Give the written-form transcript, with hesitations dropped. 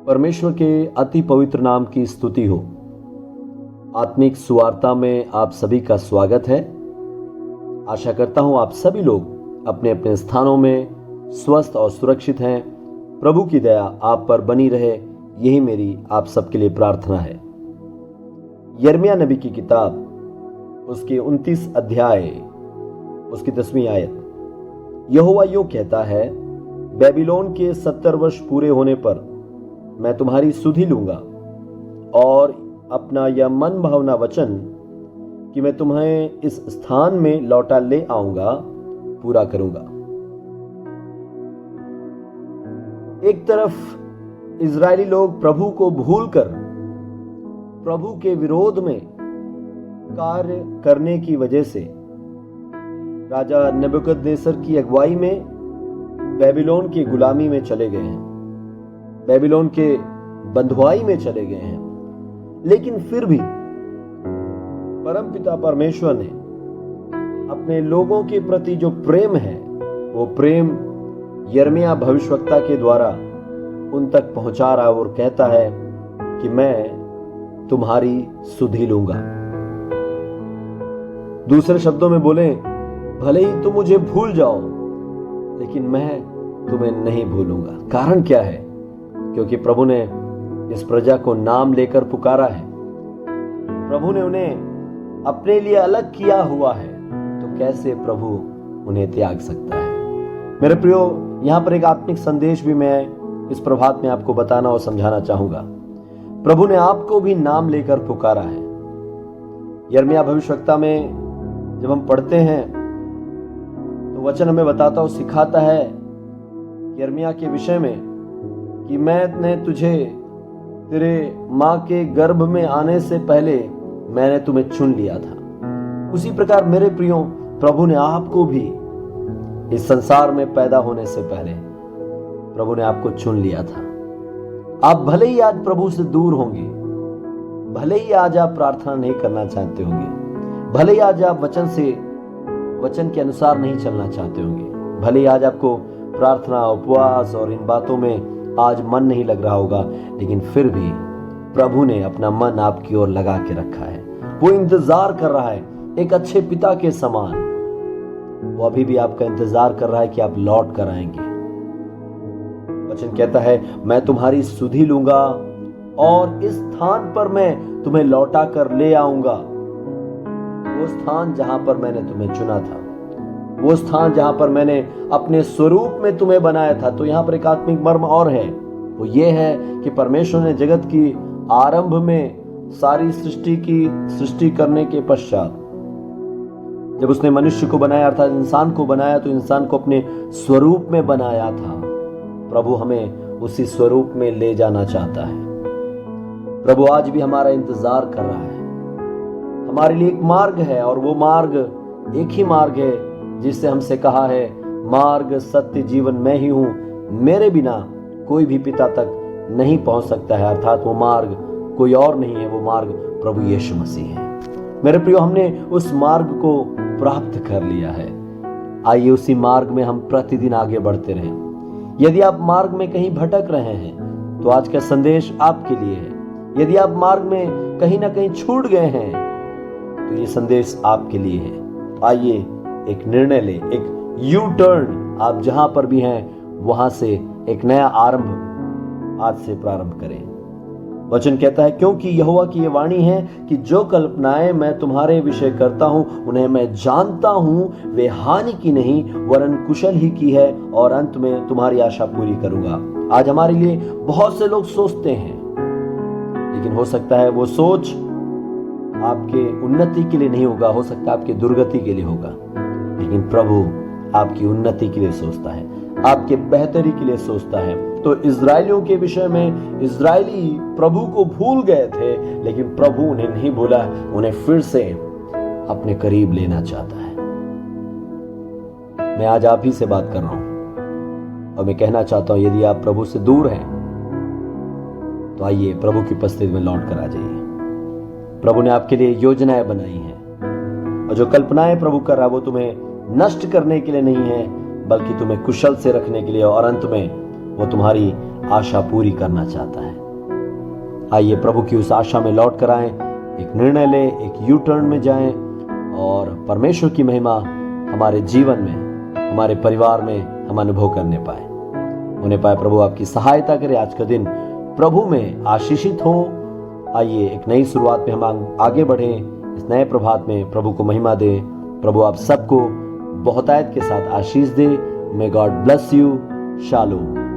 परमेश्वर के अति पवित्र नाम की स्तुति हो। आत्मिक सुवार्ता में आप सभी का स्वागत है। आशा करता हूं आप सभी लोग अपने अपने स्थानों में स्वस्थ और सुरक्षित हैं। प्रभु की दया आप पर बनी रहे, यही मेरी आप सबके लिए प्रार्थना है। यिर्मयाह नबी की किताब, उसके 29 अध्याय, उसकी 10वीं आयत, यहोवा यूं कहता है, बेबीलोन के 70 वर्ष पूरे होने पर मैं तुम्हारी सुधि लूंगा और अपना यह मन भावना वचन कि मैं तुम्हें इस स्थान में लौटा ले आऊंगा पूरा करूंगा। एक तरफ इजरायली लोग प्रभु को भूलकर प्रभु के विरोध में कार्य करने की वजह से राजा नबूकदनेस्सर की अगुवाई में बेबीलोन की गुलामी में चले गए हैं, बेबीलोन के बंधुआई में चले गए हैं। लेकिन फिर भी परमपिता परमेश्वर ने अपने लोगों के प्रति जो प्रेम है, वो प्रेम यिर्मयाह भविष्यवक्ता के द्वारा उन तक पहुंचा रहा है और कहता है कि मैं तुम्हारी सुधि लूंगा। दूसरे शब्दों में बोले, भले ही तुम मुझे भूल जाओ लेकिन मैं तुम्हें नहीं भूलूंगा। कारण क्या है? क्योंकि प्रभु ने इस प्रजा को नाम लेकर पुकारा है, प्रभु ने उन्हें अपने लिए अलग किया हुआ है, तो कैसे प्रभु उन्हें त्याग सकता है? मेरे प्रियो, यहां पर एक आत्मिक संदेश भी मैं इस प्रभात में आपको बताना और समझाना चाहूंगा। प्रभु ने आपको भी नाम लेकर पुकारा है। यिर्मयाह भविष्यवक्ता में जब हम पढ़ते हैं तो वचन हमें बताता और सिखाता है यिर्मयाह के विषय में कि मैंने तुझे तेरे मां के गर्भ में आने से पहले मैंने तुम्हें चुन लिया था। उसी प्रकार मेरे प्रियो, प्रभु ने आपको भी इस संसार में पैदा होने से पहले प्रभु ने आपको चुन लिया था। आप भले ही आज प्रभु से दूर होंगे, भले ही आज आप प्रार्थना नहीं करना चाहते होंगे, भले ही आज आप वचन के अनुसार नहीं चलना चाहते होंगे, भले ही आज आपको प्रार्थना, उपवास और इन बातों में आज मन नहीं लग रहा होगा, लेकिन फिर भी प्रभु ने अपना मन आपकी ओर लगा के रखा है। वो इंतजार कर रहा है एक अच्छे पिता के समान। वो अभी भी आपका इंतजार कर रहा है कि आप लौट कर आएंगे। वचन कहता है, मैं तुम्हारी सुधि लूंगा और इस स्थान पर मैं तुम्हें लौटा कर ले आऊंगा। वो स्थान जहां पर मैंने तुम्हें चुना था, वो स्थान जहां पर मैंने अपने स्वरूप में तुम्हें बनाया था। तो यहां पर एक आत्मिक मर्म और है, वो ये है कि परमेश्वर ने जगत की आरंभ में सारी सृष्टि करने के पश्चात जब उसने मनुष्य को बनाया, अर्थात इंसान को बनाया, तो इंसान को अपने स्वरूप में बनाया था। प्रभु हमें उसी स्वरूप में ले जाना चाहता है। प्रभु आज भी हमारा इंतजार कर रहा है। हमारे लिए एक मार्ग है और वो मार्ग एक ही मार्ग है जिससे हमसे कहा है, मार्ग सत्य जीवन मैं ही हूं, मेरे बिना कोई भी पिता तक नहीं पहुंच सकता है। अर्थात वो मार्ग कोई और नहीं है, वो मार्ग प्रभु यीशु मसीह है। मेरे प्रियो, हमने उस मार्ग को प्राप्त कर लिया है। आइए उसी मार्ग में हम प्रतिदिन आगे बढ़ते रहें। यदि आप मार्ग में कहीं भटक रहे हैं तो आज का संदेश आपके लिए है। यदि आप मार्ग में कहीं ना कहीं छूट गए हैं तो ये संदेश आपके लिए है। आइए एक निर्णय ले, एक यू टर्न, आप जहां पर भी हैं वहां से एक नया आरंभ आज से प्रारंभ करें। वचन कहता है, क्योंकि यहोवा की ये वाणी है कि जो कल्पनाएं मैं तुम्हारे विषय करता हूं उन्हें मैं जानता हूं, वे हानि की नहीं वरन कुशल ही की है, और अंत में तुम्हारी आशा पूरी करूंगा। आज हमारे लिए बहुत से लोग सोचते हैं, लेकिन हो सकता है वो सोच आपके उन्नति के लिए नहीं होगा, हो सकता है आपके दुर्गति के लिए होगा। लेकिन प्रभु आपकी उन्नति के लिए सोचता है, आपके बेहतरी के लिए सोचता है। तो इजरायलियों के विषय में, इजरायली प्रभु को भूल गए थे, लेकिन प्रभु उन्हें नहीं भूला, उन्हें फिर से अपने करीब लेना चाहता है। मैं आज आप ही से बात कर रहा हूं और मैं कहना चाहता हूं, यदि आप प्रभु से दूर हैं तो आइए प्रभु की उपस्थिति में लौट कर आ जाइए। प्रभु ने आपके लिए योजनाएं बनाई हैं, और जो कल्पनाएं प्रभु कर रहा है वो तुम्हें नष्ट करने के लिए नहीं है, बल्कि तुम्हें कुशल से रखने के लिए, और अंत में वो तुम्हारी आशा पूरी करना चाहता है। आइए प्रभु की उस आशा में लौट कर आए, एक निर्णय ले, एक यू टर्न में जाएं और परमेश्वर की महिमा हमारे जीवन में, हमारे परिवार में हम अनुभव करने पाए, उन्हें पाए। प्रभु आपकी सहायता करे। आज का दिन प्रभु में आशीषित हो। आइए एक नई शुरुआत में हम आगे बढ़ें। इस नए प्रभात में प्रभु को महिमा दें। प्रभु आप सबको बहुतायत के साथ आशीष दे। May God bless you. Shalom.